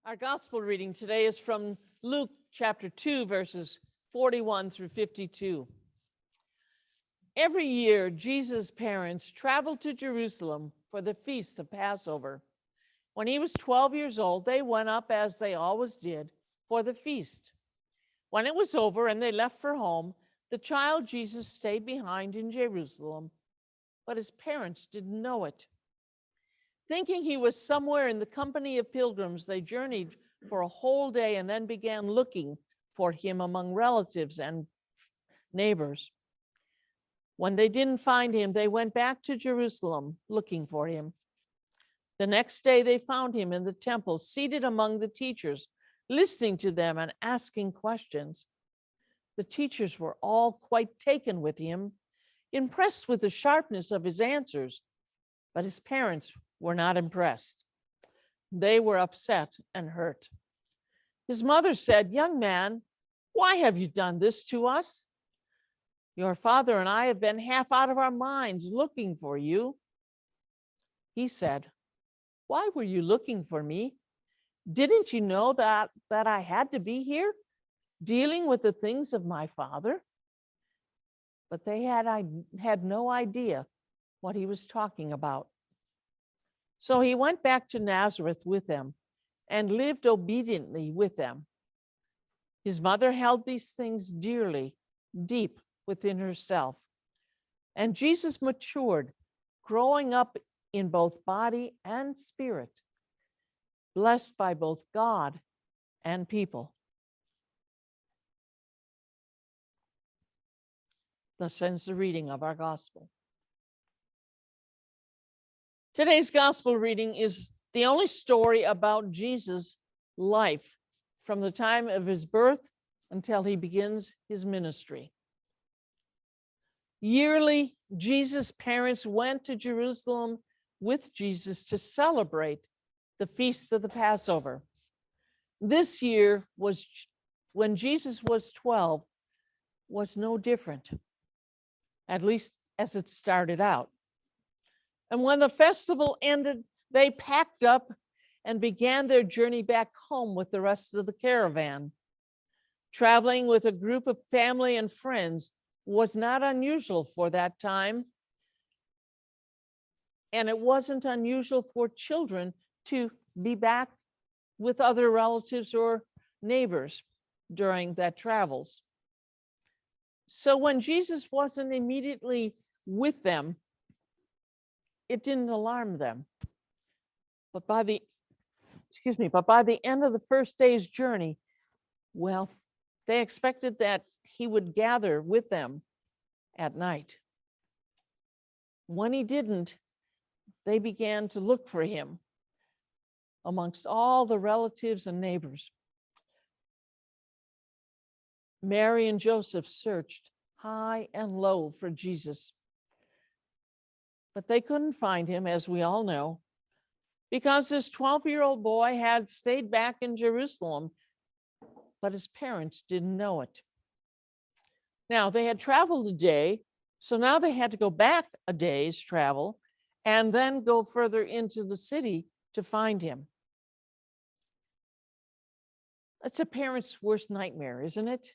Our gospel reading today is from Luke chapter 2, verses 41 through 52. Every year, Jesus' parents traveled to Jerusalem for the feast of Passover. When he was 12 years old, they went up, as they always did, for the feast. When it was over and they left for home, the child Jesus stayed behind in Jerusalem, but his parents didn't know it. Thinking he was somewhere in the company of pilgrims, they journeyed for a whole day and then began looking for him among relatives and neighbors. When they didn't find him, they went back to Jerusalem looking for him. The next day, they found him in the temple, seated among the teachers, listening to them and asking questions. The teachers were all quite taken with him, impressed with the sharpness of his answers, but his parents were not impressed. They were upset and hurt. His mother said, "Young man, why have you done this to us? Your father and I have been half out of our minds looking for you." He said, "Why were you looking for me? Didn't you know that I had to be here, dealing with the things of my father?" But they had no idea what he was talking about. So he went back to Nazareth with them and lived obediently with them. His mother held these things dearly, deep within herself. And Jesus matured, growing up in both body and spirit, blessed by both God and people. Thus ends the reading of our gospel. Today's gospel reading is the only story about Jesus' life from the time of his birth until he begins his ministry. Yearly, Jesus' parents went to Jerusalem with Jesus to celebrate the feast of the Passover. This year was when Jesus was 12, was no different, at least as it started out. And when the festival ended, they packed up and began their journey back home with the rest of the caravan. Traveling with a group of family and friends was not unusual for that time. And it wasn't unusual for children to be back with other relatives or neighbors during that travels. So when Jesus wasn't immediately with them, it didn't alarm them. But by the end of the first day's journey, well, they expected that he would gather with them at night. When he didn't, they began to look for him amongst all the relatives and neighbors. Mary and Joseph searched high and low for Jesus. But they couldn't find him, as we all know, because this 12-year-old boy had stayed back in Jerusalem, but his parents didn't know it. Now, they had traveled a day, so now they had to go back a day's travel and then go further into the city to find him. It's a parent's worst nightmare, isn't it?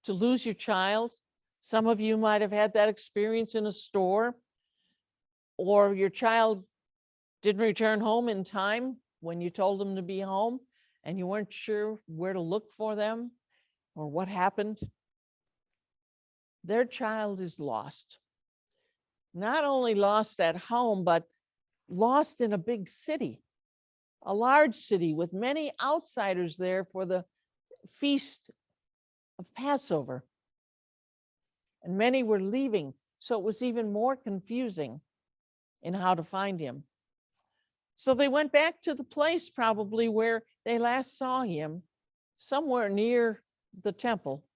To lose your child. Some of you might have had that experience in a store, or your child didn't return home in time when you told them to be home and you weren't sure where to look for them or what happened. Their child is lost. Not only lost at home, but lost in a big city, a large city with many outsiders there for the feast of Passover. And many were leaving, so it was even more confusing in how to find him. So they went back to the place probably where they last saw him, somewhere near the temple.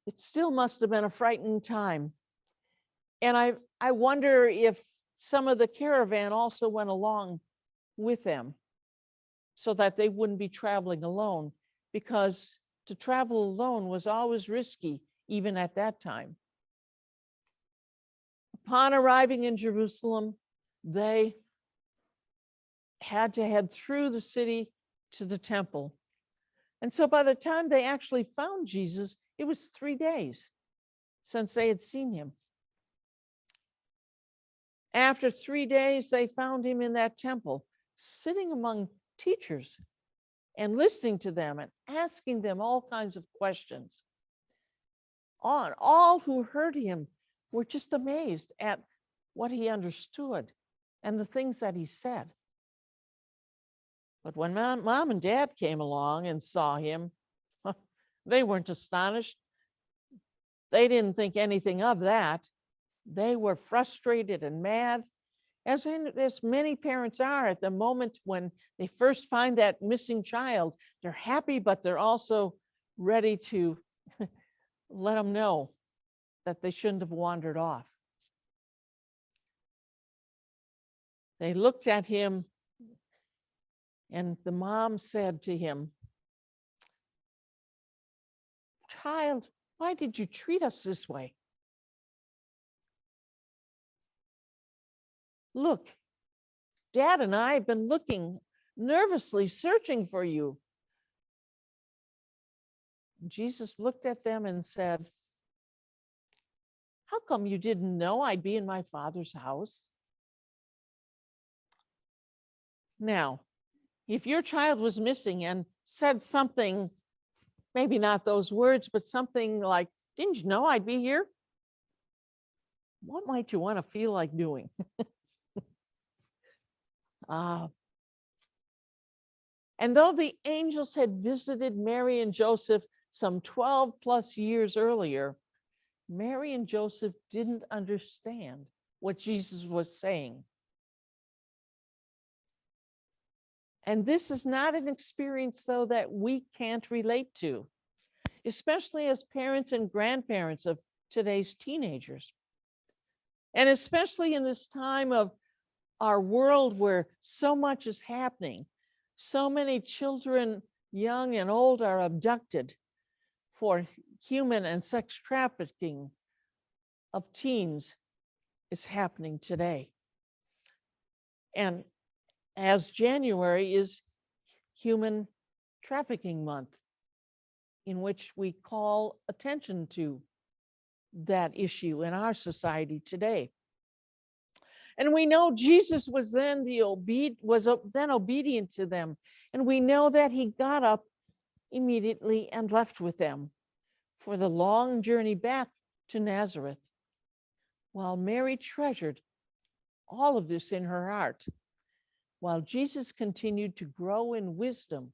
It still must have been a frightening time. And I wonder if some of the caravan also went along with them so that they wouldn't be traveling alone, because to travel alone was always risky, even at that time. Upon arriving in Jerusalem, they had to head through the city to the temple. And so by the time they actually found Jesus, it was 3 days since they had seen him. After 3 days, they found him in that temple, sitting among teachers and listening to them and asking them all kinds of questions. All who heard him were just amazed at what he understood and the things that he said. But when mom and dad came along and saw him, they weren't astonished. They didn't think anything of that. They were frustrated and mad, as many parents are at the moment when they first find that missing child. They're happy, but they're also ready to let them know that they shouldn't have wandered off. They looked at him, and the mom said to him, "Child, why did you treat us this way? Look, Dad and I have been looking, nervously searching for you." Jesus looked at them and said, "How come you didn't know I'd be in my Father's house?" Now, if your child was missing and said something, maybe not those words, but something like, "Didn't you know I'd be here?" What might you want to feel like doing? And though the angels had visited Mary and Joseph some 12 plus years earlier, Mary and Joseph didn't understand what Jesus was saying. And this is not an experience, though, that we can't relate to, especially as parents and grandparents of today's teenagers. And especially in this time of our world where so much is happening, so many children, young and old, are abducted for human and sex trafficking of teens is happening today. And as January is Human Trafficking Month, in which we call attention to that issue in our society today. And we know Jesus was then obedient to them. And we know that he got up immediately and left with them for the long journey back to Nazareth, while Mary treasured all of this in her heart, while Jesus continued to grow in wisdom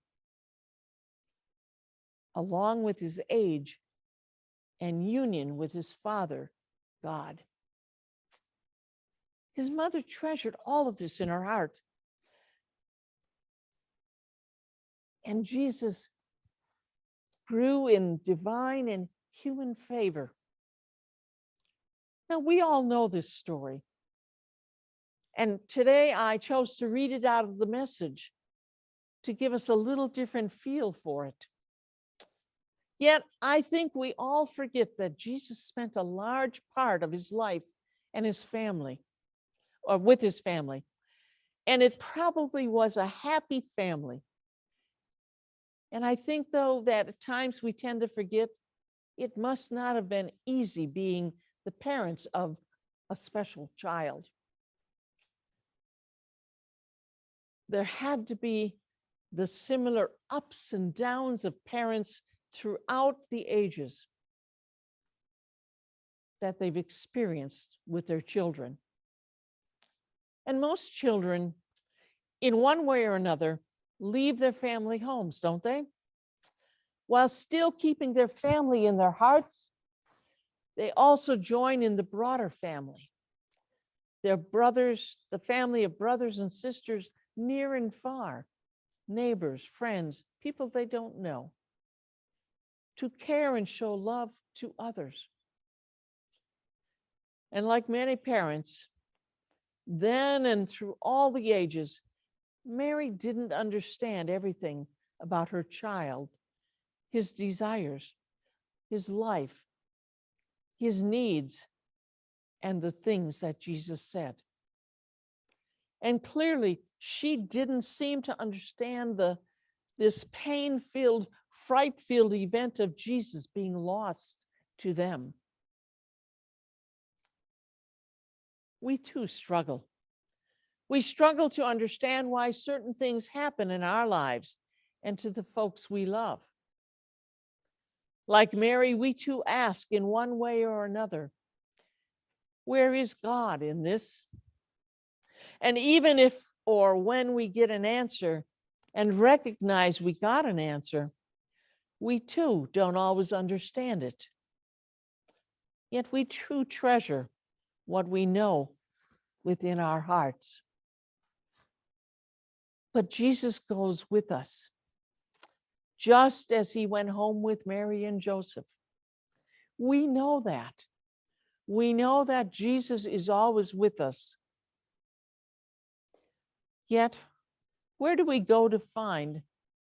along with his age and union with his Father, God. His mother treasured all of this in her heart. And Jesus grew in divine and human favor. Now, we all know this story. And today I chose to read it out of the Message to give us a little different feel for it. Yet I think we all forget that Jesus spent a large part of his life and his family, or with his family. And it probably was a happy family. And I think, though, that at times we tend to forget it must not have been easy being the parents of a special child. There had to be the similar ups and downs of parents throughout the ages that they've experienced with their children. And most children, in one way or another, leave their family homes, don't they? While still keeping their family in their hearts, they also join in the broader family. Their brothers, the family of brothers and sisters near and far, neighbors, friends, people they don't know, to care and show love to others. And like many parents, then and through all the ages, Mary didn't understand everything about her child, his desires, his life, his needs, and the things that Jesus said. And clearly, she didn't seem to understand this pain-filled, fright-filled event of Jesus being lost to them. We too struggle. We struggle to understand why certain things happen in our lives and to the folks we love. Like Mary, we too ask in one way or another, where is God in this? And even if or when we get an answer and recognize we got an answer, we too don't always understand it. Yet we too treasure what we know within our hearts. But Jesus goes with us, just as he went home with Mary and Joseph. We know that. We know that Jesus is always with us. Yet, where do we go to find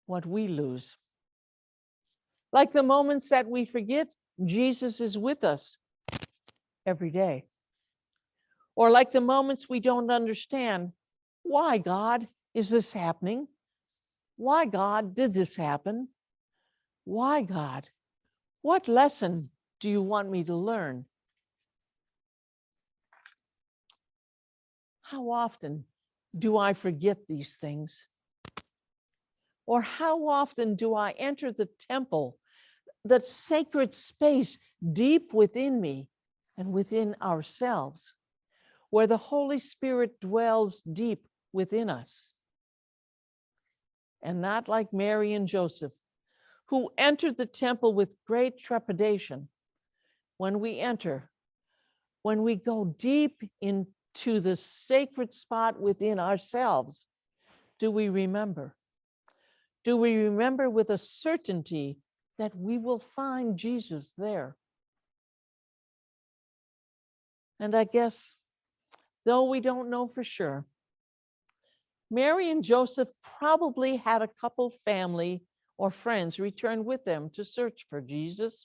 what we lose? Like the moments that we forget, Jesus is with us every day. Or like the moments we don't understand, why, God, is this happening? Why, God, did this happen? Why, God? What lesson do you want me to learn? How often do I forget these things? Or how often do I enter the temple, that sacred space deep within me and within ourselves, where the Holy Spirit dwells deep within us? And not like Mary and Joseph, who entered the temple with great trepidation. When we enter, when we go deep into the sacred spot within ourselves, do we remember? Do we remember with a certainty that we will find Jesus there? And I guess, though we don't know for sure, Mary and Joseph probably had a couple family or friends return with them to search for Jesus.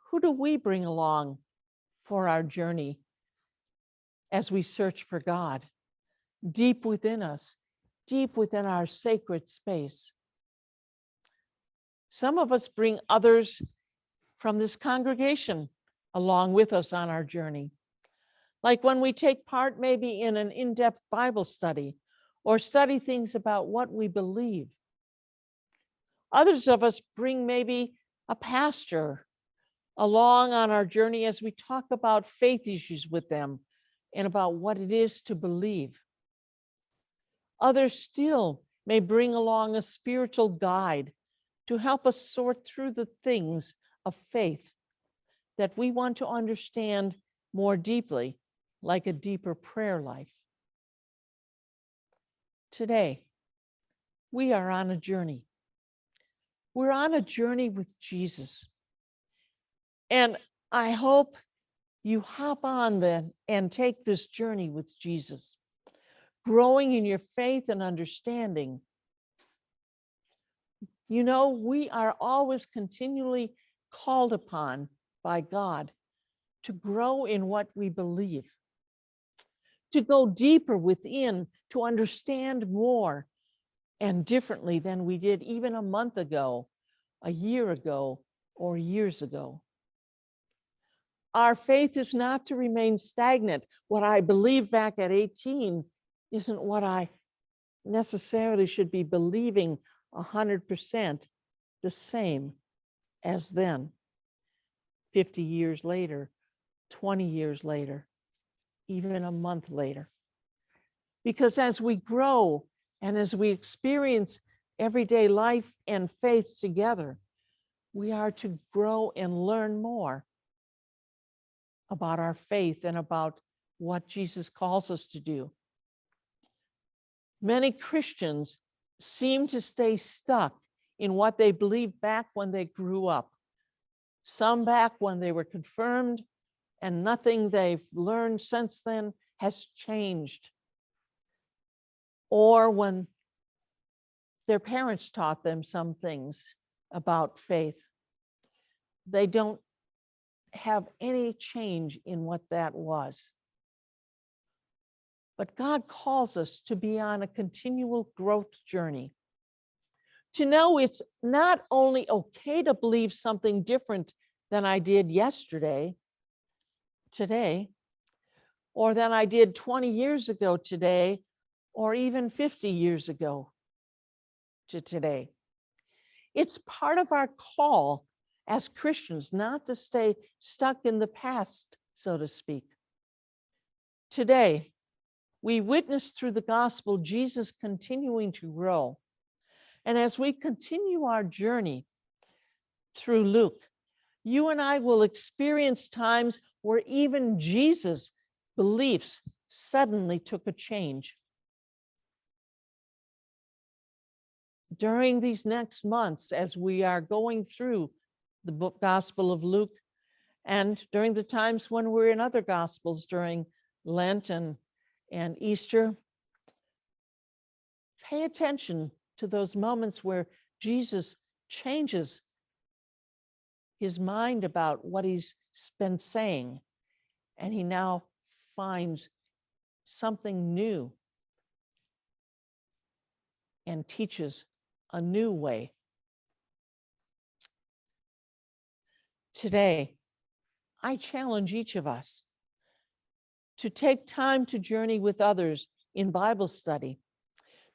Who do we bring along for our journey as we search for God deep within us, deep within our sacred space? Some of us bring others from this congregation along with us on our journey. Like when we take part maybe in an in-depth Bible study or study things about what we believe. Others of us bring maybe a pastor along on our journey as we talk about faith issues with them and about what it is to believe. Others still may bring along a spiritual guide to help us sort through the things of faith that we want to understand more deeply, like a deeper prayer life. Today, we are on a journey. We're on a journey with Jesus. And I hope you hop on then and take this journey with Jesus, growing in your faith and understanding. You know, we are always continually called upon by God to grow in what we believe, to go deeper within, to understand more and differently than we did even a month ago, a year ago, or years ago. Our faith is not to remain stagnant. What I believed back at 18 isn't what I necessarily should be believing 100% the same as then, 50 years later, 20 years later, even a month later. Because as we grow and as we experience everyday life and faith together, we are to grow and learn more about our faith and about what Jesus calls us to do. Many Christians seem to stay stuck in what they believed back when they grew up. Some back when they were confirmed, and nothing they've learned since then has changed. Or when their parents taught them some things about faith, they don't have any change in what that was. But God calls us to be on a continual growth journey. To know it's not only okay to believe something different than I did yesterday, today, or than I did 20 years ago today, or even 50 years ago to today. It's part of our call as Christians not to stay stuck in the past, so to speak. Today, we witness through the gospel Jesus continuing to grow. And as we continue our journey through Luke, you and I will experience times where even Jesus' beliefs suddenly took a change. During these next months, as we are going through the book Gospel of Luke, and during the times when we're in other Gospels during Lent and Easter, pay attention to those moments where Jesus changes his mind about what he's been saying, and he now finds something new and teaches a new way. Today, I challenge each of us to take time to journey with others in Bible study,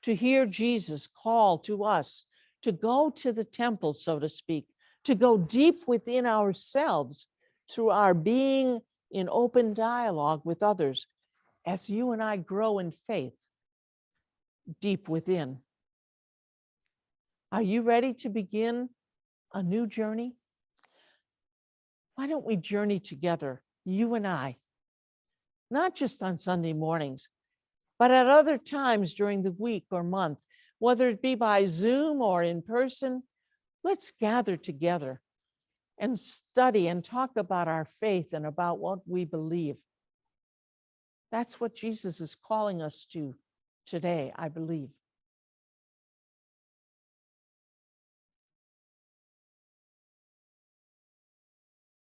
to hear Jesus call to us to go to the temple, so to speak, to go deep within ourselves through our being in open dialogue with others as you and I grow in faith deep within. Are you ready to begin a new journey? Why don't we journey together, you and I, not just on Sunday mornings, but at other times during the week or month, whether it be by Zoom or in person? Let's gather together and study and talk about our faith and about what we believe. That's what Jesus is calling us to today, I believe.